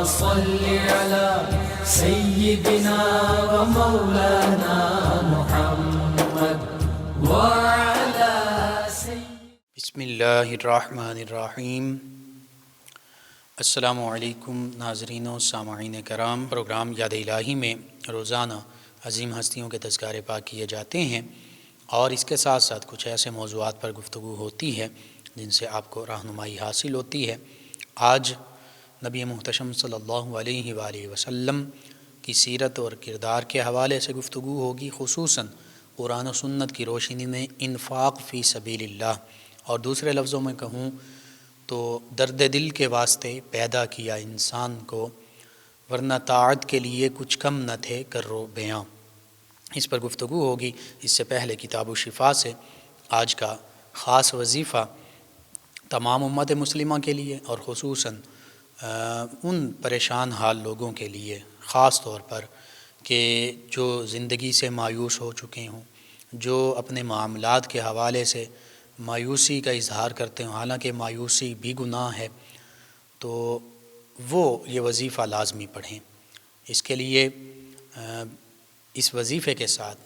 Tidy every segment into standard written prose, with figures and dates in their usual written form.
صل على سيدنا ومولانا محمد وعلى بسم اللہ الرحمن الرحیم۔ السلام علیکم ناظرین و سامعین کرام، پروگرام یاد الہی میں روزانہ عظیم ہستیوں کے تذکارے پاک کیے جاتے ہیں اور اس کے ساتھ ساتھ کچھ ایسے موضوعات پر گفتگو ہوتی ہے جن سے آپ کو رہنمائی حاصل ہوتی ہے۔ آج نبی محتشم صلی اللہ علیہ وآلہ وسلم کی سیرت اور کردار کے حوالے سے گفتگو ہوگی، خصوصاً قرآن و سنت کی روشنی میں انفاق فی سبیل اللہ، اور دوسرے لفظوں میں کہوں تو درد دل کے واسطے پیدا کیا انسان کو، ورنہ طاعت کے لیے کچھ کم نہ تھے کرو بیاں۔ اس پر گفتگو ہوگی۔ اس سے پہلے کتاب الشفا سے آج کا خاص وظیفہ تمام امت مسلمہ کے لیے اور خصوصاً ان پریشان حال لوگوں کے لیے، خاص طور پر کہ جو زندگی سے مایوس ہو چکے ہوں، جو اپنے معاملات کے حوالے سے مایوسی کا اظہار کرتے ہوں، حالانکہ مایوسی بھی گناہ ہے، تو وہ یہ وظیفہ لازمی پڑھیں۔ اس کے لیے اس وظیفے کے ساتھ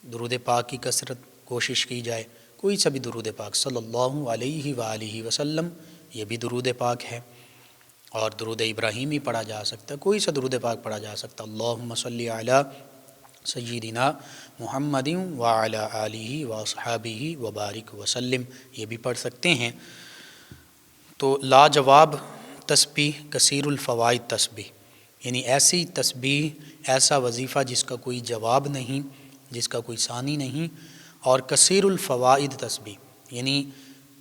درود پاک کی کثرت کوشش کی جائے۔ کوئی سا بھی درود پاک صلی اللہ علیہ وآلہ وسلم، یہ بھی درود پاک ہے، اور درود ابراہیمی پڑھا جا سکتا ہے، کوئی سا درود پاک پڑھا جا سکتا۔ اللہم صلی علی سیدنا محمد وعلی آلہ واصحابہ وبارک وسلم، یہ بھی پڑھ سکتے ہیں۔ تو لاجواب تسبیح، کثیر الفوائد تسبیح، یعنی ایسی تسبیح، ایسا وظیفہ جس کا کوئی جواب نہیں، جس کا کوئی ثانی نہیں، اور کثیر الفوائد تسبیح، یعنی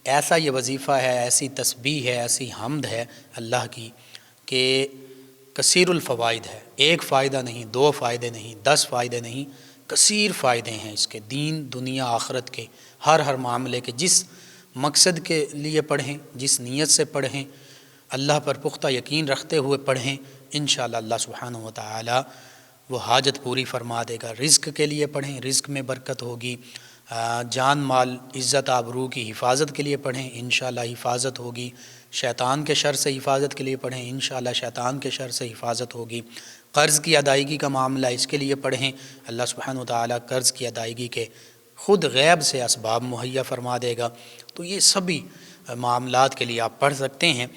ایسا یہ وظیفہ ہے، ایسی تسبیح ہے، ایسی حمد ہے اللہ کی کہ کثیر الفوائد ہے، ایک فائدہ نہیں، دو فائدے نہیں، 10 فائدے نہیں، کثیر فائدے ہیں اس کے، دین دنیا آخرت کے، ہر معاملے کے، جس مقصد کے لیے پڑھیں، جس نیت سے پڑھیں، اللہ پر پختہ یقین رکھتے ہوئے پڑھیں، انشاءاللہ اللہ سبحانہ و تعالی وہ حاجت پوری فرما دے گا۔ رزق کے لیے پڑھیں، رزق میں برکت ہوگی، جان مال عزت آبرو کی حفاظت کے لیے پڑھیں، انشاءاللہ حفاظت ہوگی، شیطان کے شر سے حفاظت کے لیے پڑھیں، انشاءاللہ شیطان کے شر سے حفاظت ہوگی، قرض کی ادائیگی کا معاملہ اس کے لیے پڑھیں، اللہ سبحانہ و تعالیٰ قرض کی ادائیگی کے خود غیب سے اسباب مہیا فرما دے گا۔ تو یہ سبھی معاملات کے لیے آپ پڑھ سکتے ہیں،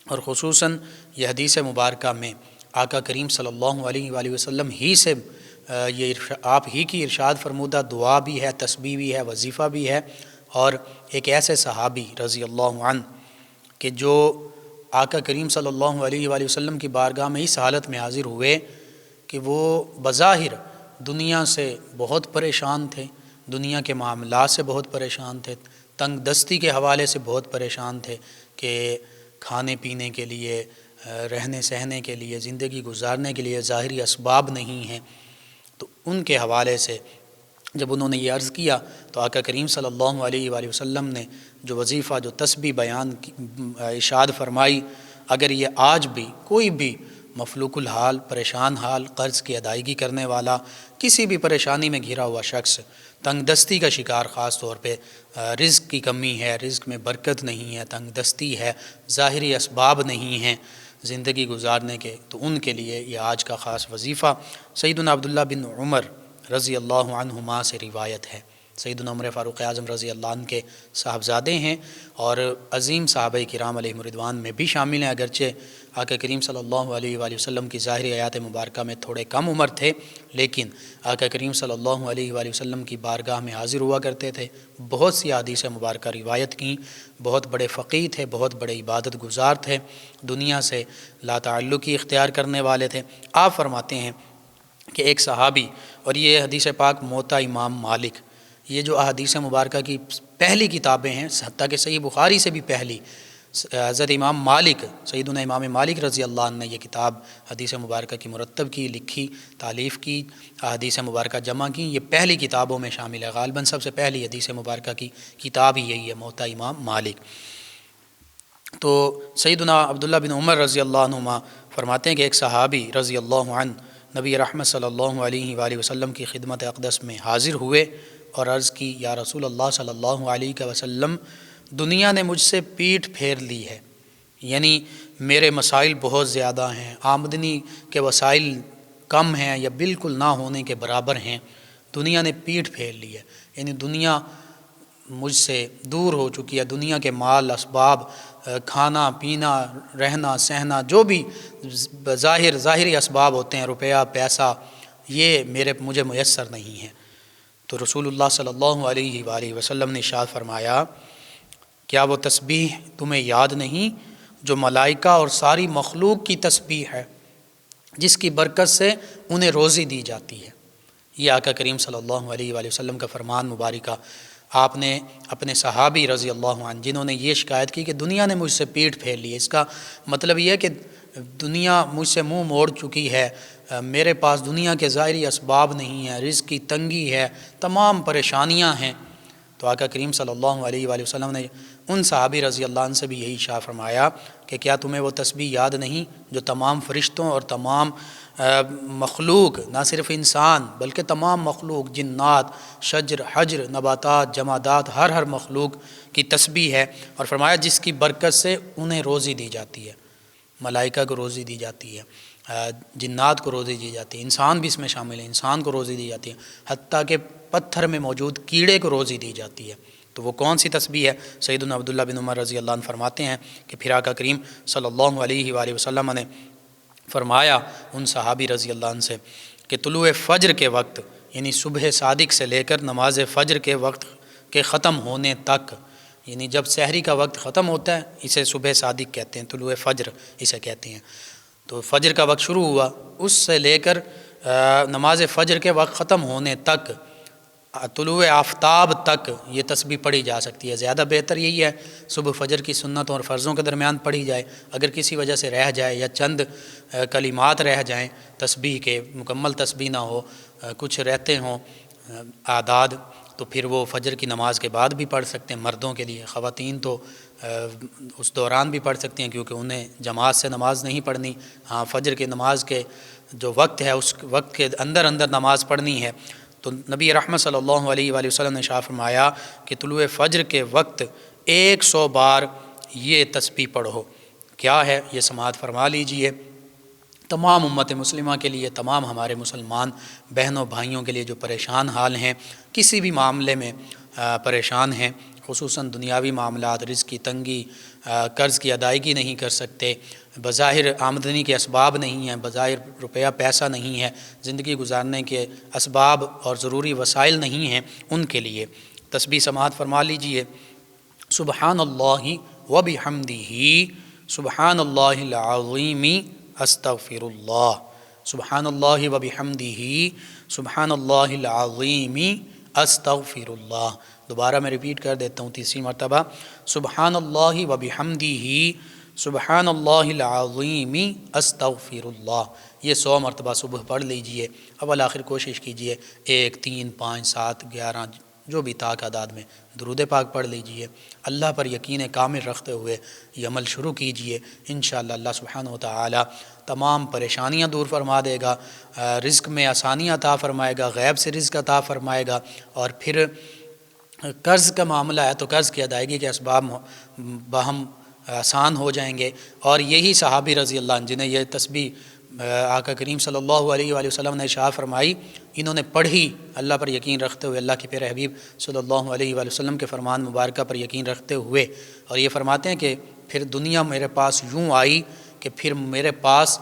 اور خصوصاً یہ حدیث مبارکہ میں آقا کریم صلی اللہ علیہ وآلہ وسلم ہی سے یہ آپ ہی کی ارشاد فرمودہ دعا بھی ہے، تسبیح بھی ہے، وظیفہ بھی ہے، اور ایک ایسے صحابی رضی اللہ عنہ کہ جو آقا کریم صلی اللہ علیہ وآلہ وسلم کی بارگاہ میں اس حالت میں حاضر ہوئے کہ وہ بظاہر دنیا سے بہت پریشان تھے، دنیا کے معاملات سے بہت پریشان تھے، تنگ دستی کے حوالے سے بہت پریشان تھے کہ کھانے پینے کے لیے، رہنے سہنے کے لیے، زندگی گزارنے کے لیے ظاہری اسباب نہیں ہیں۔ تو ان کے حوالے سے جب انہوں نے یہ عرض کیا تو آقا کریم صلی اللہ علیہ وآلہ وسلم نے جو وظیفہ، جو تسبیح بیان ارشاد فرمائی، اگر یہ آج بھی کوئی بھی مفلوق الحال، پریشان حال، قرض کی ادائیگی کرنے والا، کسی بھی پریشانی میں گھرا ہوا شخص، تنگ دستی کا شکار، خاص طور پہ رزق کی کمی ہے، رزق میں برکت نہیں ہے، تنگ دستی ہے، ظاہری اسباب نہیں ہیں زندگی گزارنے کے، تو ان کے لیے یہ آج کا خاص وظیفہ سیدنا عبداللہ بن عمر رضی اللہ عنہما سے روایت ہے۔ سیدنا عمر فاروق اعظم رضی اللہ عنہ کے صاحبزادے ہیں اور عظیم صحابہ کرام علیہم رضوان میں بھی شامل ہیں، اگرچہ آقا کریم صلی اللہ علیہ وآلہ وسلم کی ظاہری آیات مبارکہ میں تھوڑے کم عمر تھے، لیکن آقا کریم صلی اللہ علیہ وآلہ وسلم کی بارگاہ میں حاضر ہوا کرتے تھے، بہت سی احادیث مبارکہ روایت کیں، بہت بڑے فقیہ تھے، بہت بڑے عبادت گزار تھے، دنیا سے لا تعلقی اختیار کرنے والے تھے۔ آپ فرماتے ہیں کہ ایک صحابی، اور یہ حدیث پاک موطا امام مالک، یہ جو احادیث مبارکہ کی پہلی کتابیں ہیں، حتیٰ کہ صحیح بخاری سے بھی پہلی، حضرت امام مالک، سیدنا امام مالک رضی اللہ عنہ نے یہ کتاب حدیث مبارکہ کی مرتب کی، لکھی، تالیف کی، حدیث مبارکہ جمع کی، یہ پہلی کتابوں میں شامل ہے، غالباً سب سے پہلی حدیث مبارکہ کی کتاب ہی یہی ہے، موطا امام مالک۔ تو سیدنا عبداللہ بن عمر رضی اللہ عنہما فرماتے ہیں کہ ایک صحابی رضی اللہ عنہ نبی رحمت صلی اللہ علیہ وآلہ وسلم کی خدمت اقدس میں حاضر ہوئے اور عرض کی، یا رسول اللہ صلی اللہ علیہ وسلم، دنیا نے مجھ سے پیٹھ پھیر لی ہے، یعنی میرے مسائل بہت زیادہ ہیں، آمدنی کے وسائل کم ہیں یا بالکل نہ ہونے کے برابر ہیں، دنیا نے پیٹھ پھیر لی ہے، یعنی دنیا مجھ سے دور ہو چکی ہے، دنیا کے مال اسباب، کھانا پینا رہنا سہنا، جو بھی ظاہری اسباب ہوتے ہیں، روپیہ پیسہ، یہ مجھے میسر نہیں ہے۔ تو رسول اللہ صلی اللہ علیہ وآلہ وسلم نے ارشاد فرمایا، کیا وہ تسبیح تمہیں یاد نہیں جو ملائکہ اور ساری مخلوق کی تسبیح ہے، جس کی برکت سے انہیں روزی دی جاتی ہے۔ یہ آقا کریم صلی اللہ علیہ وآلہ وسلم کا فرمان مبارکہ آپ نے اپنے صحابی رضی اللہ عنہ جنہوں نے یہ شکایت کی کہ دنیا نے مجھ سے پیٹھ پھیر لی ہے، اس کا مطلب یہ ہے کہ دنیا مجھ سے منہ موڑ چکی ہے، میرے پاس دنیا کے ظاہری اسباب نہیں ہیں، رزق کی تنگی ہے، تمام پریشانیاں ہیں۔ تو آقا کریم صلی اللہ علیہ وآلہ وسلم نے ان صحابی رضی اللہ عنہ سے بھی یہی ارشاد فرمایا کہ کیا تمہیں وہ تسبیح یاد نہیں جو تمام فرشتوں اور تمام مخلوق، نہ صرف انسان بلکہ تمام مخلوق، جنات، شجر، حجر، نباتات، جمادات، ہر مخلوق کی تسبیح ہے، اور فرمایا جس کی برکت سے انہیں روزی دی جاتی ہے، ملائکہ کو روزی دی جاتی ہے، جنات کو روزی دی جاتی ہے، انسان بھی اس میں شامل ہے، انسان کو روزی دی جاتی ہے، حتیٰ کہ پتھر میں موجود کیڑے کو روزی دی جاتی ہے۔ تو وہ کون سی تسبیح ہے؟ سیدنا عبداللہ بن عمر رضی اللہ عنہ فرماتے ہیں کہ پھر آقا کریم صلی اللہ علیہ وآلہ وسلم نے فرمایا ان صحابی رضی اللہ عنہ سے کہ طلوع فجر کے وقت، یعنی صبح صادق سے لے کر نماز فجر کے وقت کے ختم ہونے تک، یعنی جب سحری کا وقت ختم ہوتا ہے اسے صبح صادق کہتے ہیں، طلوع فجر اسے کہتے ہیں۔ تو فجر کا وقت شروع ہوا، اس سے لے کر نماز فجر کے وقت ختم ہونے تک، طلوع آفتاب تک یہ تسبیح پڑھی جا سکتی ہے۔ زیادہ بہتر یہی ہے صبح فجر کی سنتوں اور فرضوں کے درمیان پڑھی جائے، اگر کسی وجہ سے رہ جائے یا چند کلمات رہ جائیں تسبیح کے، مکمل تسبیح نہ ہو، کچھ رہتے ہوں اعداد، تو پھر وہ فجر کی نماز کے بعد بھی پڑھ سکتے ہیں مردوں کے لیے، خواتین تو اس دوران بھی پڑھ سکتی ہیں کیونکہ انہیں جماعت سے نماز نہیں پڑھنی، ہاں فجر کی نماز کے جو وقت ہے اس وقت کے اندر نماز پڑھنی ہے۔ تو نبی رحمت صلی اللہ علیہ وآلہ وسلم نے ارشاد فرمایا کہ طلوع فجر کے وقت 100 بار یہ تسبیح پڑھو۔ کیا ہے یہ سماعت فرما لیجئے، تمام امت مسلمہ کے لیے، تمام ہمارے مسلمان بہنوں بھائیوں کے لیے جو پریشان حال ہیں، کسی بھی معاملے میں پریشان ہیں، خصوصاً دنیاوی معاملات، رزق کی تنگی، قرض کی ادائیگی نہیں کر سکتے، بظاہر آمدنی کے اسباب نہیں ہیں، بظاہر روپیہ پیسہ نہیں ہے، زندگی گزارنے کے اسباب اور ضروری وسائل نہیں ہیں، ان کے لیے تسبیح سماعت فرما لیجئے۔ سبحان اللہ و بحمدہ، سبحان اللہ العظیم، استغفر اللہ، سبحان اللہ و بحمدہ، سبحان اللہ العظیم، استغفر اللہ۔ دوبارہ میں ریپیٹ کر دیتا ہوں تیسری مرتبہ، سبحان اللہ و بحمدہ، سبحان اللہ العظیم، استغفر اللہ۔ یہ 100 مرتبہ صبح پڑھ لیجئے، اول آخر کوشش کیجئے 1، 3، 5، 7، 11 جو بھی تعداد میں درود پاک پڑھ لیجئے، اللہ پر یقین کامل رکھتے ہوئے یہ عمل شروع کیجئے، انشاءاللہ اللہ سبحانہ و تعالی تمام پریشانیاں دور فرما دے گا، رزق میں آسانیاں عطا فرمائے گا، غیب سے رزق عطا فرمائے گا، اور پھر قرض کا معاملہ ہے تو قرض کی ادائیگی کے اسباب باہم آسان ہو جائیں گے۔ اور یہی صحابی رضی اللہ عنہ جنہیں یہ تسبیح آقا کریم صلی اللہ علیہ وآلہ وسلم نے ارشاد فرمائی، انہوں نے پڑھی اللہ پر یقین رکھتے ہوئے، اللہ کے پیارے حبیب صلی اللہ علیہ وآلہ وسلم کے فرمان مبارکہ پر یقین رکھتے ہوئے، اور یہ فرماتے ہیں کہ پھر دنیا میرے پاس یوں آئی کہ پھر میرے پاس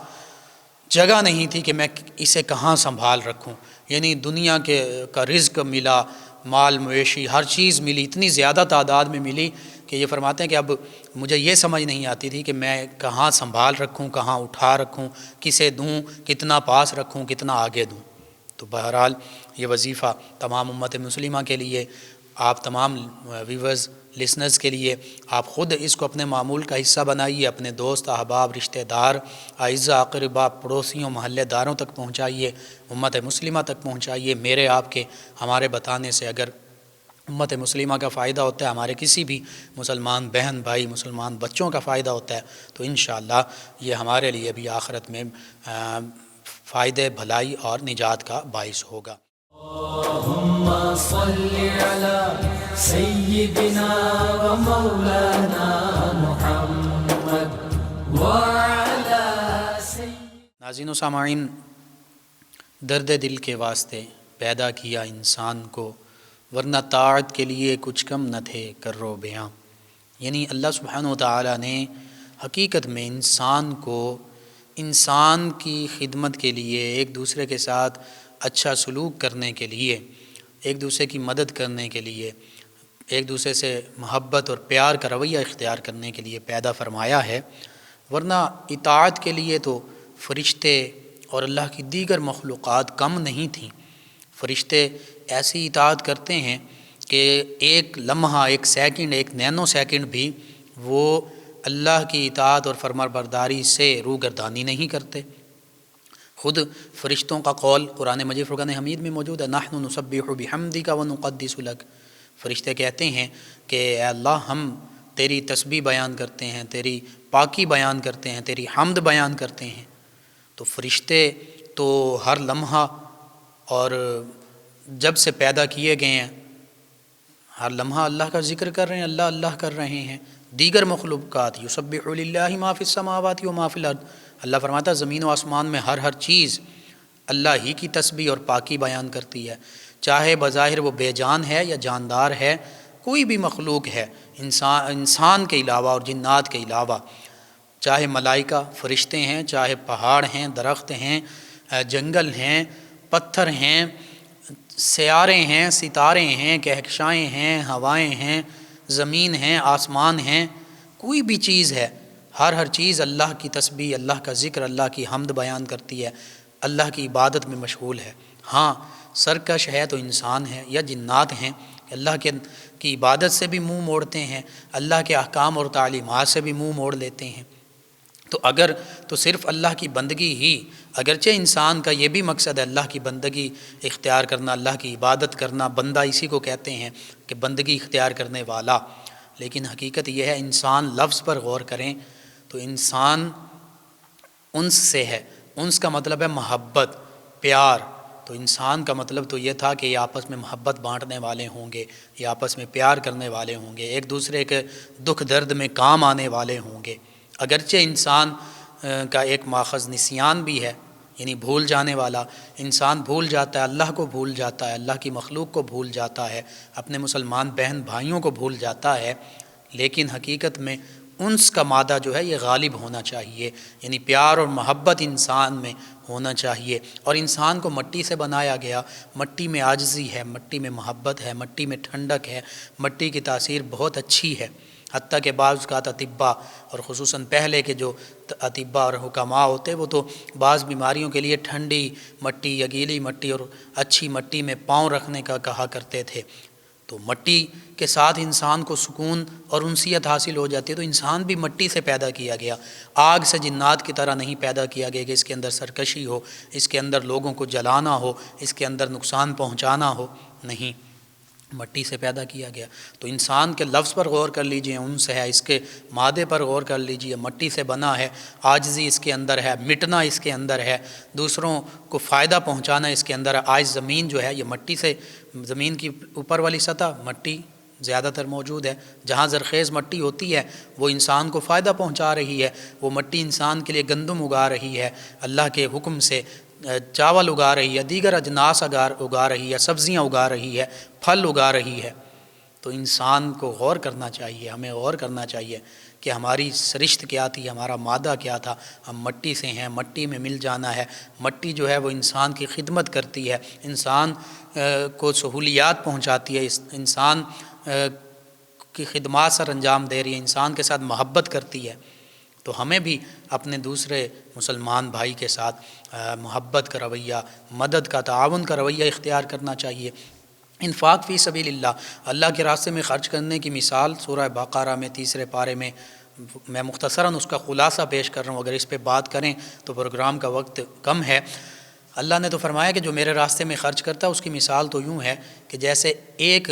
جگہ نہیں تھی کہ میں اسے کہاں سنبھال رکھوں، یعنی دنیا کا رزق ملا، مال مویشی ہر چیز ملی، اتنی زیادہ تعداد میں ملی کہ یہ فرماتے ہیں کہ اب مجھے یہ سمجھ نہیں آتی تھی کہ میں کہاں سنبھال رکھوں، کہاں اٹھا رکھوں، کسے دوں، کتنا پاس رکھوں، کتنا آگے دوں۔ تو بہرحال یہ وظیفہ تمام امت مسلمہ کے لیے، آپ تمام ویورز لسنرز کے لیے، آپ خود اس کو اپنے معمول کا حصہ بنائیے، اپنے دوست احباب، رشتہ دار، اعزاء اقرباء، پڑوسیوں، محلے داروں تک پہنچائیے، امت مسلمہ تک پہنچائیے۔ میرے آپ کے ہمارے بتانے سے اگر امت مسلمہ کا فائدہ ہوتا ہے، ہمارے کسی بھی مسلمان بہن بھائی، مسلمان بچوں کا فائدہ ہوتا ہے، تو انشاءاللہ یہ ہمارے لیے بھی آخرت میں فائدے، بھلائی اور نجات کا باعث ہوگا۔ اللہم صلی علی سیدنا و مولانا محمد ناظرین و سامعین، درد دل کے واسطے پیدا کیا انسان کو، ورنہ طاعت کے لیے کچھ کم نہ تھے کرو بیاں۔ یعنی اللہ سبحانہ و تعالیٰ نے حقیقت میں انسان کو انسان کی خدمت کے لیے، ایک دوسرے کے ساتھ اچھا سلوک کرنے کے لیے، ایک دوسرے کی مدد کرنے کے لیے، ایک دوسرے سے محبت اور پیار کا رویہ اختیار کرنے کے لیے پیدا فرمایا ہے، ورنہ اطاعت کے لیے تو فرشتے اور اللہ کی دیگر مخلوقات کم نہیں تھیں۔ فرشتے ایسی اطاعت کرتے ہیں کہ ایک لمحہ، ایک سیکنڈ، ایک نینو سیکنڈ بھی وہ اللہ کی اطاعت اور فرمانبرداری سے روگردانی نہیں کرتے۔ خود فرشتوں کا قول قرآن مجید فرقان حمید میں موجود ہے، نحن نسبح بحمدک ونقدس لک۔ فرشتے کہتے ہیں کہ اے اللہ، ہم تیری تسبیح بیان کرتے ہیں، تیری پاکی بیان کرتے ہیں، تیری حمد بیان کرتے ہیں۔ تو فرشتے تو ہر لمحہ اور جب سے پیدا کیے گئے ہیں ہر لمحہ اللہ کا ذکر کر رہے ہیں، اللہ اللہ کر رہے ہیں۔ دیگر مخلوقات یسبح للہ ما فی السماوات و ما فی الارض، اللہ فرماتا ہے زمین و آسمان میں ہر چیز اللہ ہی کی تسبیح اور پاکی بیان کرتی ہے، چاہے بظاہر وہ بے جان ہے یا جاندار ہے، کوئی بھی مخلوق ہے انسان کے علاوہ اور جنات کے علاوہ، چاہے ملائکہ فرشتے ہیں، چاہے پہاڑ ہیں، درخت ہیں، جنگل ہیں، پتھر ہیں، سیارے ہیں، ستارے ہیں، کہکشائیں ہیں، ہوائیں ہیں، زمین ہیں، آسمان ہیں، کوئی بھی چیز ہے، ہر چیز اللہ کی تسبیح، اللہ کا ذکر، اللہ کی حمد بیان کرتی ہے، اللہ کی عبادت میں مشغول ہے۔ ہاں سرکش ہے تو انسان ہے یا جنات ہیں، اللہ کی عبادت سے بھی منہ موڑتے ہیں، اللہ کے احکام اور تعلیمات سے بھی منہ موڑ لیتے ہیں۔ تو اگر تو صرف اللہ کی بندگی ہی، اگرچہ انسان کا یہ بھی مقصد ہے اللہ کی بندگی اختیار کرنا، اللہ کی عبادت کرنا، بندہ اسی کو کہتے ہیں کہ بندگی اختیار کرنے والا، لیکن حقیقت یہ ہے انسان لفظ پر غور کریں تو انسان انس سے ہے۔ انس کا مطلب ہے محبت، پیار۔ تو انسان کا مطلب تو یہ تھا کہ یہ آپس میں محبت بانٹنے والے ہوں گے، یہ آپس میں پیار کرنے والے ہوں گے، ایک دوسرے کے دکھ درد میں کام آنے والے ہوں گے۔ اگرچہ انسان کا ایک ماخذ نسیان بھی ہے، یعنی بھول جانے والا، انسان بھول جاتا ہے، اللہ کو بھول جاتا ہے، اللہ کی مخلوق کو بھول جاتا ہے، اپنے مسلمان بہن بھائیوں کو بھول جاتا ہے، لیکن حقیقت میں انس کا مادہ جو ہے یہ غالب ہونا چاہیے، یعنی پیار اور محبت انسان میں ہونا چاہیے۔ اور انسان کو مٹی سے بنایا گیا، مٹی میں عاجزی ہے، مٹی میں محبت ہے، مٹی میں ٹھنڈک ہے، مٹی کی تاثیر بہت اچھی ہے، حتیٰ کہ بعض اوقات اطباء اور خصوصاً پہلے کے جو اطباء اور حکماء ہوتے وہ تو بعض بیماریوں کے لیے ٹھنڈی مٹی یا گیلی مٹی اور اچھی مٹی میں پاؤں رکھنے کا کہا کرتے تھے۔ تو مٹی کے ساتھ انسان کو سکون اور انسیت حاصل ہو جاتی ہے۔ تو انسان بھی مٹی سے پیدا کیا گیا، آگ سے جنات کی طرح نہیں پیدا کیا گیا کہ اس کے اندر سرکشی ہو، اس کے اندر لوگوں کو جلانا ہو، اس کے اندر نقصان پہنچانا ہو، نہیں، مٹی سے پیدا کیا گیا۔ تو انسان کے لفظ پر غور کر لیجئے، انس ہے، اس کے مادے پر غور کر لیجئے، مٹی سے بنا ہے، عاجزی اس کے اندر ہے، مٹنا اس کے اندر ہے، دوسروں کو فائدہ پہنچانا اس کے اندر ہے۔ آج زمین جو ہے یہ مٹی سے، زمین کی اوپر والی سطح مٹی زیادہ تر موجود ہے، جہاں زرخیز مٹی ہوتی ہے وہ انسان کو فائدہ پہنچا رہی ہے، وہ مٹی انسان کے لیے گندم اگا رہی ہے، اللہ کے حکم سے چاول اگا رہی ہے، دیگر اجناس اگا رہی ہے، سبزیاں اگا رہی ہے، پھل اگا رہی ہے۔ تو انسان کو غور کرنا چاہیے، ہمیں غور کرنا چاہیے کہ ہماری سرشت کیا تھی، ہمارا مادہ کیا تھا، ہم مٹی سے ہیں، مٹی میں مل جانا ہے۔ مٹی جو ہے وہ انسان کی خدمت کرتی ہے، انسان کو سہولیات پہنچاتی ہے، انسان کی خدمات سر انجام دے رہی ہے، انسان کے ساتھ محبت کرتی ہے۔ تو ہمیں بھی اپنے دوسرے مسلمان بھائی کے ساتھ محبت کا رویہ، مدد کا، تعاون کا رویہ اختیار کرنا چاہیے۔ انفاق فی سبیل اللہ کے راستے میں خرچ کرنے کی مثال سورہ بقرہ میں 3 پارے میں میں مختصراً اس کا خلاصہ پیش کر رہا ہوں، اگر اس پہ بات کریں تو پروگرام کا وقت کم ہے۔ اللہ نے تو فرمایا کہ جو میرے راستے میں خرچ کرتا ہے اس کی مثال تو یوں ہے کہ جیسے ایک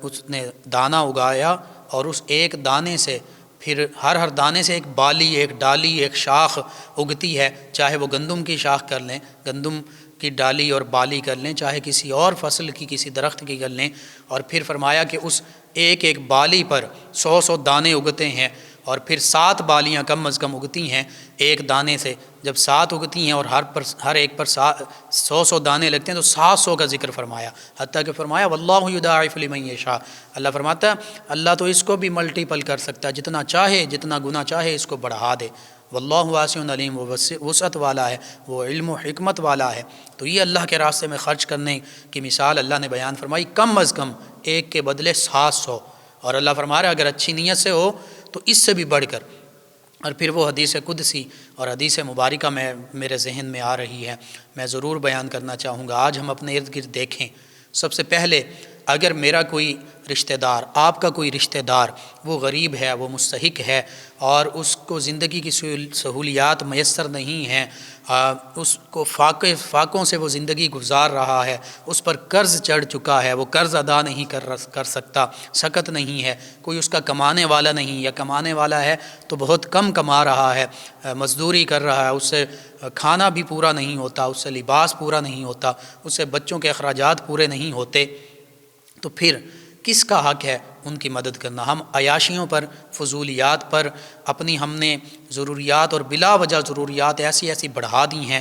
اس نے دانہ اگایا اور اس ایک دانے سے پھر ہر دانے سے ایک بالی، ایک ڈالی، ایک شاخ اگتی ہے، چاہے وہ گندم کی شاخ کر لیں، گندم کی ڈالی اور بالی کر لیں، چاہے کسی اور فصل کی، کسی درخت کی کر لیں، اور پھر فرمایا کہ اس ایک ایک بالی پر 100 دانے اگتے ہیں، اور پھر 7 بالیاں کم از کم اگتی ہیں ایک دانے سے. جب 7 اگتی ہیں اور ہر ایک پر 100 دانے لگتے ہیں تو 700 کا ذکر فرمایا، حتیٰ کہ فرمایا واللہ یضاعف لمن یشاء. اللہ فرماتا ہے اللہ تو اس کو بھی ملٹیپل کر سکتا ہے، جتنا چاہے جتنا گنا چاہے اس کو بڑھا دے. واللہ واسع علیم، وہ وسعت والا ہے، وہ علم و حکمت والا ہے. تو یہ اللہ کے راستے میں خرچ کرنے کی مثال اللہ نے بیان فرمائی، کم از کم ایک کے بدلے 700. اور اللہ فرما رہا ہے اگر اچھی نیت سے ہو تو اس سے بھی بڑھ کر. اور پھر وہ حدیث قدسی اور حدیث مبارکہ میرے ذہن میں آ رہی ہے، میں ضرور بیان کرنا چاہوں گا. آج ہم اپنے ارد گرد دیکھیں، سب سے پہلے اگر میرا کوئی رشتہ دار، آپ کا کوئی رشتہ دار وہ غریب ہے، وہ مستحق ہے اور اس کو زندگی کی سہولیات میسر نہیں ہیں، اس کو فاقوں سے وہ زندگی گزار رہا ہے، اس پر قرض چڑھ چکا ہے، وہ قرض ادا نہیں کر سکتا، سکت نہیں ہے، کوئی اس کا کمانے والا نہیں، یا کمانے والا ہے تو بہت کم کما رہا ہے، مزدوری کر رہا ہے، اس سے کھانا بھی پورا نہیں ہوتا، اس سے لباس پورا نہیں ہوتا، اس سے بچوں کے اخراجات پورے نہیں ہوتے، تو پھر کس کا حق ہے ان کی مدد کرنا؟ ہم عیاشیوں پر، فضولیات پر اپنی ہم نے ضروریات اور بلا وجہ ضروریات ایسی بڑھا دی ہیں.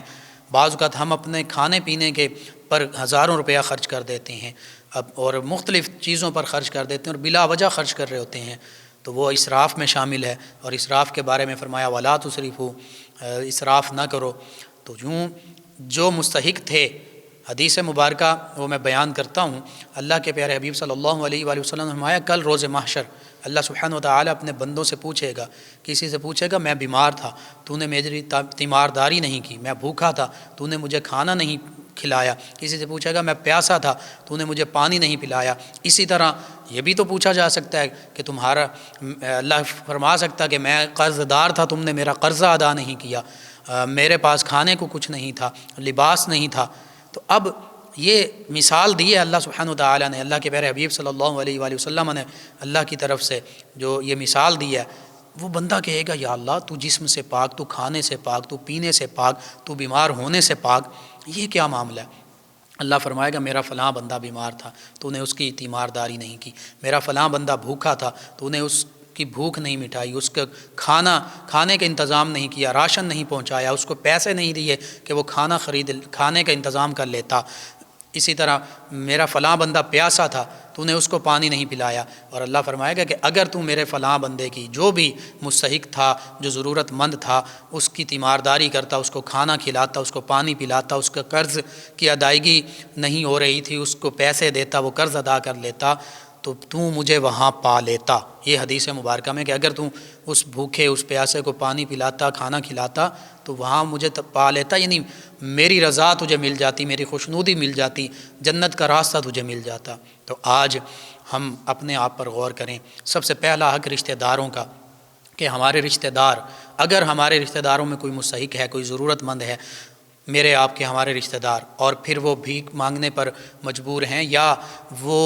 بعض اوقات ہم اپنے کھانے پینے کے پر ہزاروں روپیہ خرچ کر دیتے ہیں اور مختلف چیزوں پر خرچ کر دیتے ہیں اور بلا وجہ خرچ کر رہے ہوتے ہیں، تو وہ اسراف میں شامل ہے. اور اسراف کے بارے میں فرمایا ولا تسرفوا، اسراف نہ کرو. تو یوں جو مستحق تھے، حدیث مبارکہ وہ میں بیان کرتا ہوں، اللہ کے پیارے حبیب صلی اللہ علیہ وآلہ وسلم نے فرمایا کل روز محشر اللہ سبحانہ وتعالی اپنے بندوں سے پوچھے گا، کسی سے پوچھے گا میں بیمار تھا تو نے میری تیمارداری نہیں کی، میں بھوکا تھا تو نے مجھے کھانا نہیں کھلایا، کسی سے پوچھے گا میں پیاسا تھا تو نے مجھے پانی نہیں پلایا. اسی طرح یہ بھی تو پوچھا جا سکتا ہے کہ تمہارا، اللہ فرما سکتا کہ میں قرض دار تھا، تم نے میرا قرضہ ادا نہیں کیا، میرے پاس کھانے کو کچھ نہیں تھا، لباس نہیں تھا. تو اب یہ مثال دی ہے اللہ سبحانہ وتعالی نے، اللہ کے پیارے حبیب صلی اللہ علیہ وآلہ وسلم نے اللہ کی طرف سے جو یہ مثال دی ہے. وہ بندہ کہے گا یا اللہ تو جسم سے پاک، تو کھانے سے پاک، تو پینے سے پاک، تو بیمار ہونے سے پاک، یہ کیا معاملہ ہے؟ اللہ فرمائے گا میرا فلاں بندہ بیمار تھا تو نے اس کی تیمارداری نہیں کی، میرا فلاں بندہ بھوکا تھا تو نے اس کی بھوک نہیں مٹائی، اس کا کھانے کا انتظام نہیں کیا، راشن نہیں پہنچایا، اس کو پیسے نہیں دیے کہ وہ کھانے کا انتظام کر لیتا. اسی طرح میرا فلاں بندہ پیاسا تھا تو نے اس کو پانی نہیں پلایا. اور اللہ فرمائے گا کہ اگر تو میرے فلاں بندے کی، جو بھی مستحق تھا، جو ضرورت مند تھا، اس کی تیمارداری کرتا، اس کو کھانا کھلاتا، اس کو پانی پلاتا، اس کا قرض کی ادائیگی نہیں ہو رہی تھی اس کو پیسے دیتا، وہ قرض ادا کر لیتا، تو مجھے وہاں پا لیتا. یہ حدیث مبارکہ میں کہ اگر تو اس بھوکے، اس پیاسے کو پانی پلاتا، کھانا کھلاتا تو وہاں مجھے پا لیتا، یعنی میری رضا تجھے مل جاتی، میری خوشنودی مل جاتی، جنت کا راستہ تجھے مل جاتا. تو آج ہم اپنے آپ پر غور کریں. سب سے پہلا حق رشتہ داروں کا، کہ ہمارے رشتہ دار، اگر ہمارے رشتہ داروں میں کوئی مستحق ہے، کوئی ضرورت مند ہے، میرے آپ کے ہمارے رشتہ دار، اور پھر وہ بھیک مانگنے پر مجبور ہیں یا وہ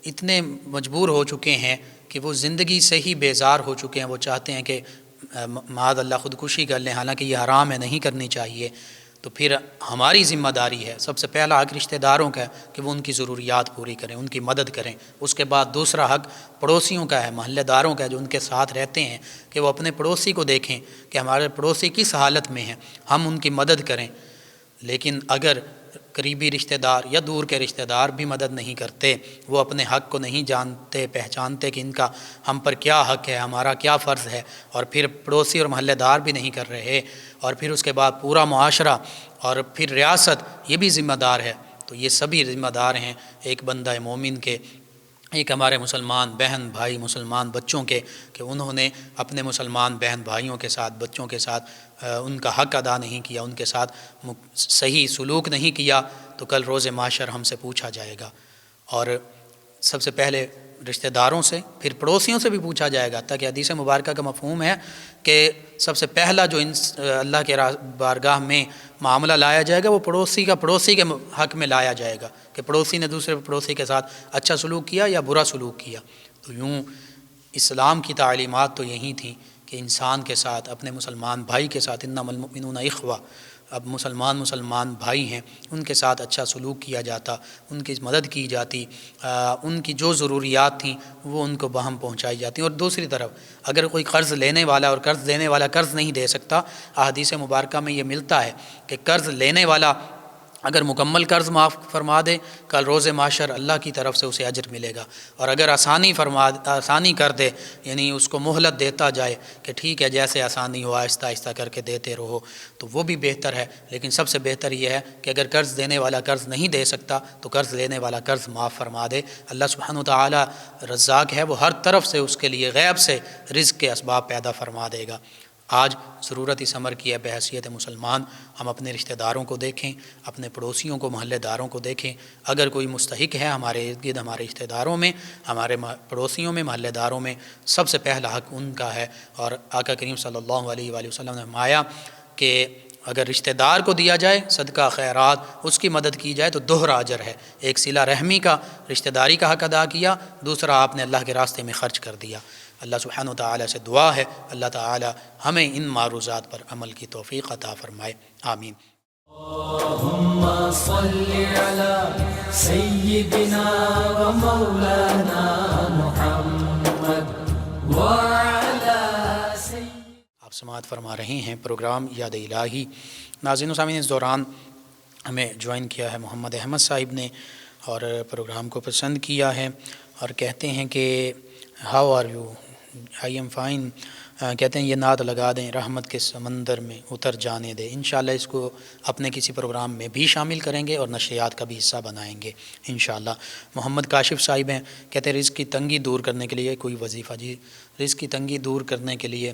اتنے مجبور ہو چکے ہیں کہ وہ زندگی سے ہی بیزار ہو چکے ہیں، وہ چاہتے ہیں کہ معاذ اللہ خودکشی کر لیں، حالانکہ یہ حرام ہے، نہیں کرنی چاہیے. تو پھر ہماری ذمہ داری ہے، سب سے پہلا حق رشتہ داروں کا ہے کہ وہ ان کی ضروریات پوری کریں، ان کی مدد کریں. اس کے بعد دوسرا حق پڑوسیوں کا ہے، محلے داروں کا ہے جو ان کے ساتھ رہتے ہیں، کہ وہ اپنے پڑوسی کو دیکھیں کہ ہمارے پڑوسی کس حالت میں ہیں، ہم ان کی مدد کریں. لیکن اگر قریبی رشتہ دار یا دور کے رشتہ دار بھی مدد نہیں کرتے، وہ اپنے حق کو نہیں جانتے پہچانتے کہ ان کا ہم پر کیا حق ہے، ہمارا کیا فرض ہے، اور پھر پڑوسی اور محلے دار بھی نہیں کر رہے، اور پھر اس کے بعد پورا معاشرہ اور پھر ریاست یہ بھی ذمہ دار ہے، تو یہ سبھی ذمہ دار ہیں ایک بندہ مومن کے، ایک ہمارے مسلمان بہن بھائی، مسلمان بچوں کے، کہ انہوں نے اپنے مسلمان بہن بھائیوں کے ساتھ، بچوں کے ساتھ ان کا حق ادا نہیں کیا، ان کے ساتھ صحیح سلوک نہیں کیا، تو کل روز محشر ہم سے پوچھا جائے گا. اور سب سے پہلے رشتہ داروں سے، پھر پڑوسیوں سے بھی پوچھا جائے گا، تاکہ حدیث مبارکہ کا مفہوم ہے کہ سب سے پہلا جو اللہ کے بارگاہ میں معاملہ لایا جائے گا وہ پڑوسی کے حق میں لایا جائے گا، کہ پڑوسی نے دوسرے پڑوسی کے ساتھ اچھا سلوک کیا یا برا سلوک کیا. تو یوں اسلام کی تعلیمات تو یہی تھیں کہ کہ انسان کے ساتھ، اپنے مسلمان بھائی کے ساتھ انما المؤمنون اخوہ، اب مسلمان بھائی ہیں، ان کے ساتھ اچھا سلوک کیا جاتا، ان کی مدد کی جاتی، ان کی جو ضروریات تھیں وہ ان کو باہم پہنچائی جاتی۔ اور دوسری طرف اگر کوئی قرض لینے والا اور قرض دینے والا قرض نہیں دے سکتا، احادیث مبارکہ میں یہ ملتا ہے کہ قرض لینے والا اگر مکمل قرض معاف فرما دے، کل روز محشر اللہ کی طرف سے اسے اجر ملے گا، اور اگر آسانی کر دے، یعنی اس کو مہلت دیتا جائے کہ ٹھیک ہے جیسے آسانی ہو آہستہ آہستہ کر کے دیتے رہو، تو وہ بھی بہتر ہے۔ لیکن سب سے بہتر یہ ہے کہ اگر قرض دینے والا قرض نہیں دے سکتا تو قرض لینے والا قرض معاف فرما دے۔ اللہ سبحانہ وتعالی رزاق ہے، وہ ہر طرف سے اس کے لیے غیب سے رزق کے اسباب پیدا فرما دے گا۔ آج ضرورت اس امر کی ہے بحیثیت مسلمان ہم اپنے رشتہ داروں کو دیکھیں، اپنے پڑوسیوں کو، محلے داروں کو دیکھیں۔ اگر کوئی مستحق ہے ہمارے ارد گرد، ہمارے رشتہ داروں میں، ہمارے پڑوسیوں میں، محلے داروں میں، سب سے پہلا حق ان کا ہے۔ اور آقا کریم صلی اللہ علیہ وآلہ وسلم نے فرمایا کہ اگر رشتہ دار کو دیا جائے صدقہ خیرات، اس کی مدد کی جائے تو دوہرا اجر ہے۔ ایک صلہ رحمی کا، رشتہ داری کا حق ادا کیا، دوسرا آپ نے اللہ کے راستے میں خرچ کر دیا۔ اللہ سبحانہ وتعالی سے دعا ہے اللہ تعالی ہمیں ان معروضات پر عمل کی توفیق عطا فرمائے، آمین۔ اللهم صل على سيدنا ومولانا محمد وعلى آپ سماعت فرما رہے ہیں پروگرام یاد الہی۔ ناظرین و سامعین، اس دوران ہمیں جوائن کیا ہے محمد احمد صاحب نے اور پروگرام کو پسند کیا ہے اور کہتے ہیں کہ how are you, I am fine. کہتے ہیں یہ نعت لگا دیں، رحمت کے سمندر میں اتر جانے دے۔ انشاءاللہ اس کو اپنے کسی پروگرام میں بھی شامل کریں گے اور نشریات کا بھی حصہ بنائیں گے انشاءاللہ۔ محمد کاشف صاحب ہیں، کہتے ہیں رزق کی تنگی دور کرنے کے لیے کوئی وظیفہ؟ جی، رزق کی تنگی دور کرنے کے لیے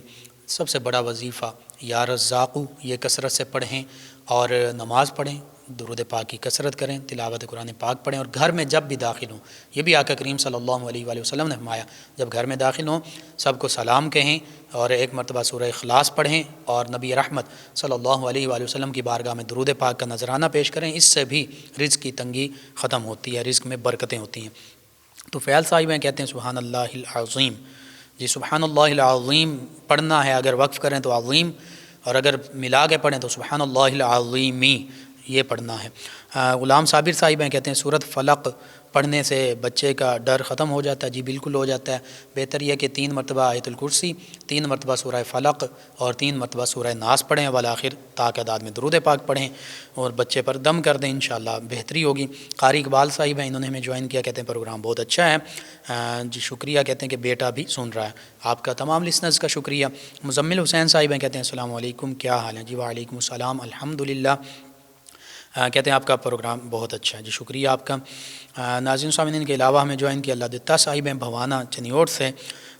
سب سے بڑا وظیفہ یا رزاقو، یہ کثرت سے پڑھیں اور نماز پڑھیں، درود پاک کی کثرت کریں، تلاوت قرآن پاک پڑھیں، اور گھر میں جب بھی داخل ہوں، یہ بھی آقا کریم صلی اللہ علیہ وآلہ وسلم نے فرمایا، جب گھر میں داخل ہوں سب کو سلام کہیں اور ایک مرتبہ سورہ اخلاص پڑھیں اور نبی رحمت صلی اللہ علیہ وآلہ وسلم کی بارگاہ میں درود پاک کا نذرانہ پیش کریں۔ اس سے بھی رزق کی تنگی ختم ہوتی ہے، رزق میں برکتیں ہوتی ہیں۔ تو فیال صاحب ہیں، کہتے ہیں سبحان اللہ العظیم۔ جی، سبحان اللہ العظیم پڑھنا ہے، اگر وقف کریں تو عظیم، اور اگر ملا کے پڑھیں تو سبحان اللہ العظیمی، یہ پڑھنا ہے۔ غلام صابر صاحب ہیں، کہتے ہیں سورۃ فلق پڑھنے سے بچے کا ڈر ختم ہو جاتا ہے۔ جی بالکل ہو جاتا ہے، بہتر یہ کہ 3 مرتبہ آیت الکرسی، 3 مرتبہ سورہ فلق اور 3 مرتبہ سورہ ناس پڑھیں، والآخر تعداد میں درود پاک پڑھیں اور بچے پر دم کر دیں، انشاءاللہ بہتری ہوگی۔ قاری اقبال صاحب ہیں، انہوں نے ہمیں جوائن کیا، کہتے ہیں پروگرام بہت اچھا ہے۔ جی شکریہ، کہتے ہیں کہ بیٹا بھی سن رہا ہے، آپ کا تمام لسنرز کا شکریہ۔ مزمل حسین صاحب ہیں، کہتے ہیں السلام علیکم، کیا حال ہے؟ جی وعلیکم السلام، الحمدللہ۔ کہتے ہیں آپ کا پروگرام بہت اچھا ہے، جی شکریہ آپ کا۔ ناظرین سامعین کے علاوہ ہمیں جوائن کیا اللہ دتا صاحب ہیں بھوانہ چنیوٹ سے،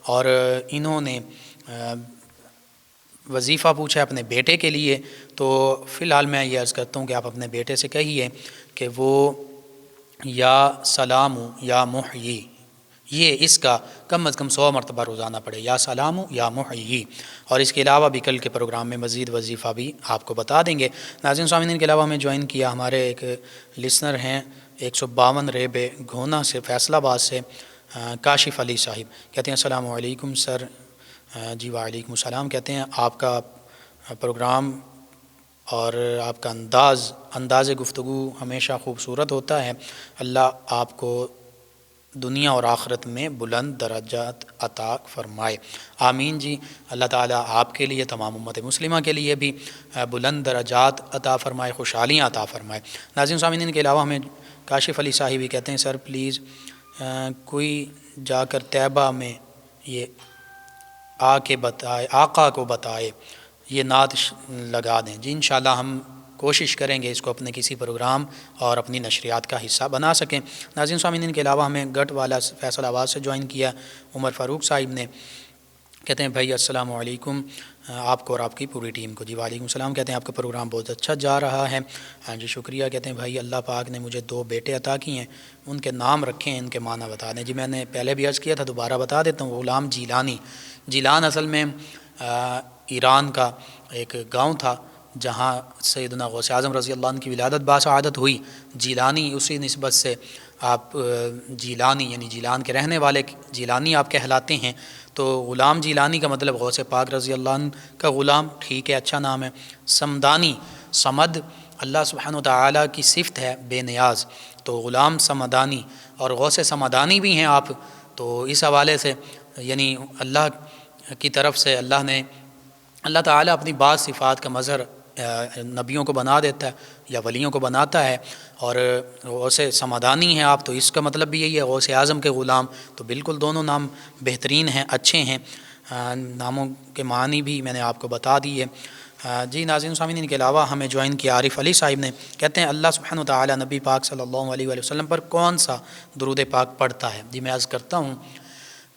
اور انہوں نے وظیفہ پوچھا ہے اپنے بیٹے کے لیے۔ تو فی الحال میں یہ عرض کرتا ہوں کہ آپ اپنے بیٹے سے کہیے کہ وہ یا سلام یا محیی، یہ اس کا کم از کم 100 مرتبہ روزانہ پڑھے، یا سلام یا محیی۔ اور اس کے علاوہ بھی کل کے پروگرام میں مزید وظیفہ بھی آپ کو بتا دیں گے۔ ناظرین سامعین کے علاوہ ہمیں جوائن کیا ہمارے ایک لسنر ہیں 152 ریبے گھونا سے، فیصل آباد سے، کاشف علی صاحب، کہتے ہیں السلام علیکم سر۔ جی وعلیکم السلام۔ کہتے ہیں آپ کا پروگرام اور آپ کا انداز گفتگو ہمیشہ خوبصورت ہوتا ہے، اللہ آپ کو دنیا اور آخرت میں بلند درجات عطا فرمائے، آمین جی۔ اللہ تعالیٰ آپ کے لیے، تمام امت مسلمہ کے لیے بھی بلند درجات عطا فرمائے، خوشحالیاں عطا فرمائے۔ ناظرین سامعین کے علاوہ ہمیں کاشف علی صاحب کہتے ہیں سر پلیز کوئی جا کر طیبہ میں یہ آقا کو بتائے، یہ نعت لگا دیں۔ جی انشاءاللہ ہم کوشش کریں گے اس کو اپنے کسی پروگرام اور اپنی نشریات کا حصہ بنا سکیں۔ ناظرین سامعین کے علاوہ ہمیں گٹ والا فیصل آباد سے جوائن کیا عمر فاروق صاحب نے، کہتے ہیں بھائی السلام علیکم، آپ کو اور آپ کی پوری ٹیم کو۔ جی وعلیکم السلام۔ کہتے ہیں آپ کا پروگرام بہت اچھا جا رہا ہے، ہاں جی شکریہ۔ کہتے ہیں بھائی اللہ پاک نے مجھے 2 بیٹے عطا کیے ہیں، ان کے نام رکھیں، ان کے معنی بتا دیں۔ جی میں نے پہلے بھی عرض کیا تھا، دوبارہ بتا دیتا ہوں۔ غلام جیلانی، جیلان اصل میں ایران کا ایک گاؤں تھا جہاں سیدنا غوث اعظم رضی اللہ عنہ کی ولادت باسعادت ہوئی۔ جیلانی اسی نسبت سے آپ جیلانی یعنی جیلان کے رہنے والے جیلانی آپ کہلاتے ہیں، تو غلام جیلانی کا مطلب غوث پاک رضی اللہ عنہ کا غلام، ٹھیک ہے، اچھا نام ہے۔ سمدانی، سمد اللہ سبحانہ و تعالیٰ کی صفت ہے بے نیاز، تو غلام سمدانی اور غوث سمدانی بھی ہیں آپ، تو اس حوالے سے یعنی اللہ کی طرف سے اللہ تعالیٰ اپنی بعض صفات کا مظہر نبیوں کو بنا دیتا ہے یا ولیوں کو بناتا ہے، اور غوث سمدانی ہیں آپ، تو اس کا مطلب بھی یہی ہے غوث اعظم کے غلام، تو بالکل دونوں نام بہترین ہیں، اچھے ہیں، ناموں کے معنی بھی میں نے آپ کو بتا دی ہے۔ جی ناظرین سامعین، ان کے علاوہ ہمیں جوائن کیا عارف علی صاحب نے، کہتے ہیں اللہ سبحانہ و تعالیٰ نبی پاک صلی اللہ علیہ وآلہ وسلم پر کون سا درود پاک پڑھتا ہے؟ جی میں عرض کرتا ہوں،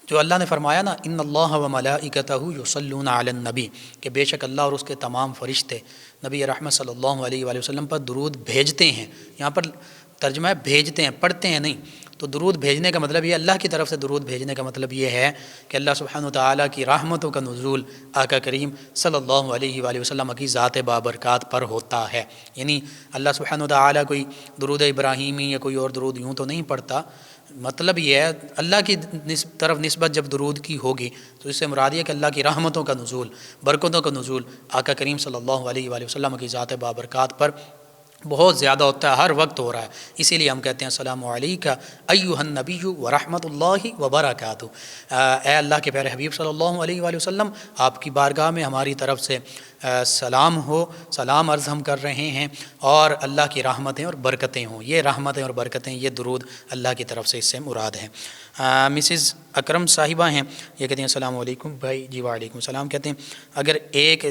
جو اللہ نے فرمایا نا ان اللہ و ملائکتہ یصلون علی النبی، کہ بے شک اللہ اور اس کے تمام فرشتے نبی رحمت صلی اللہ علیہ وآلہ وسلم پر درود بھیجتے ہیں، یہاں پر ترجمہ ہے بھیجتے ہیں، پڑھتے ہیں نہیں، تو درود بھیجنے کا مطلب یہ، اللہ کی طرف سے درود بھیجنے کا مطلب یہ ہے کہ اللہ سبحانہ وتعالیٰ کی رحمتوں کا نزول آقا کریم صلی اللہ علیہ وآلہ وسلم کی ذات بابرکات پر ہوتا ہے، یعنی اللہ سبحانہ وتعالیٰ کوئی درود ابراہیمی یا کوئی اور درود یوں تو نہیں پڑھتا، مطلب یہ ہے اللہ کی طرف نسبت جب درود کی ہوگی تو اس سے مراد یہ کہ اللہ کی رحمتوں کا نزول، برکتوں کا نزول آقا کریم صلی اللہ علیہ وآلہ وسلم کی ذات بابرکات پر بہت زیادہ ہوتا ہے، ہر وقت ہو رہا ہے، اسی لیے ہم کہتے ہیں السلام علیکہ ایھا النبی ورحمۃ اللہ وبرکاتہ، اے اللہ کے پیارے حبیب صلی اللہ علیہ وآلہ وسلم، آپ کی بارگاہ میں ہماری طرف سے سلام ہو، سلام عرض ہم کر رہے ہیں، اور اللہ کی رحمتیں اور برکتیں ہوں، یہ رحمتیں اور برکتیں، یہ درود اللہ کی طرف سے اس سے مراد ہے۔ مسز اکرم صاحبہ ہیں، یہ کہتے ہیں السلام علیکم بھائی، جی وعلیکم السلام، کہتے ہیں اگر ایک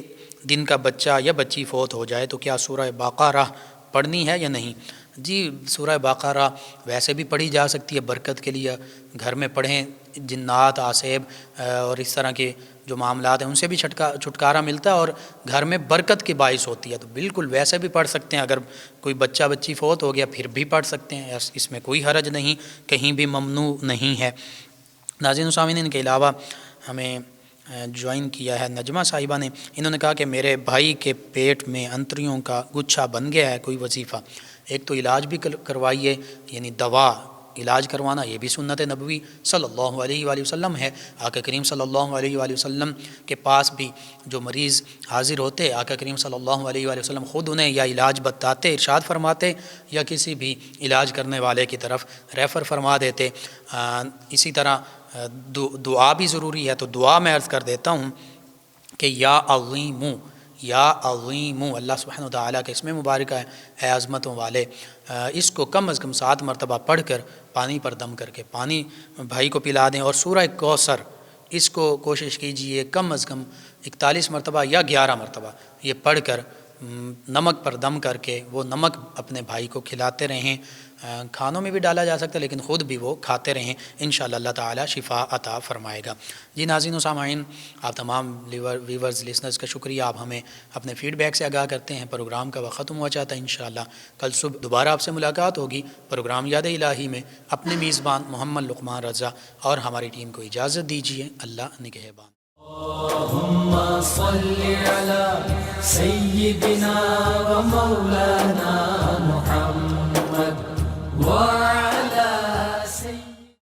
دن کا بچہ یا بچی فوت ہو جائے تو کیا سورہ بقرہ پڑھنی ہے یا نہیں؟ جی سورہ بقرہ ویسے بھی پڑھی جا سکتی ہے برکت کے لیے، گھر میں پڑھیں، جنات، آصیب اور اس طرح کے جو معاملات ہیں ان سے بھی چھٹکارا ملتا ہے اور گھر میں برکت کی باعث ہوتی ہے، تو بالکل ویسے بھی پڑھ سکتے ہیں، اگر کوئی بچہ بچی فوت ہو گیا پھر بھی پڑھ سکتے ہیں، اس میں کوئی حرج نہیں، کہیں بھی ممنوع نہیں ہے۔ ناظرین و سامعین، ان کے علاوہ ہمیں جوائن کیا ہے نجمہ صاحبہ نے، انہوں نے کہا کہ میرے بھائی کے پیٹ میں انتریوں کا گچھا بن گیا ہے، کوئی وظیفہ، ایک تو علاج بھی کروائیے، یعنی دوا علاج کروانا یہ بھی سنت نبوی صلی اللہ علیہ وآلہ وسلم ہے، آقا کریم صلی اللہ علیہ وآلہ وسلم کے پاس بھی جو مریض حاضر ہوتے، آقا کریم صلی اللہ علیہ وآلہ وسلم خود انہیں یا علاج بتاتے، ارشاد فرماتے، یا کسی بھی علاج کرنے والے کی طرف ریفر فرما دیتے۔ اسی طرح دعا بھی ضروری ہے، تو دعا میں عرض کر دیتا ہوں کہ یا عظیم، اللہ سبحانہ وتعالیٰ کا اسم مبارکہ ہے، اے عظمتوں والے، اس کو کم از کم 7 مرتبہ پڑھ کر پانی پر دم کر کے پانی بھائی کو پلا دیں، اور سورہ کوثر اس کو کوشش کیجئے کم از کم 41 مرتبہ یا 11 مرتبہ یہ پڑھ کر نمک پر دم کر کے وہ نمک اپنے بھائی کو کھلاتے رہیں، کھانوں میں بھی ڈالا جا سکتا ہے لیکن خود بھی وہ کھاتے رہیں، انشاءاللہ اللہ تعالیٰ شفا عطا فرمائے گا۔ جی ناظرین و سامعین، آپ تمام ویورز لسنرز کا شکریہ، آپ ہمیں اپنے فیڈ بیک سے آگاہ کرتے ہیں۔ پروگرام کا وقت ختم ہوا چاہتا ہے، انشاءاللہ کل صبح دوبارہ آپ سے ملاقات ہوگی پروگرام یاد الہی میں۔ اپنے میزبان محمد لقمان رضا اور ہماری ٹیم کو اجازت دیجیے، اللہ نگہبان۔ اللهم صل على سيدنا ومولانا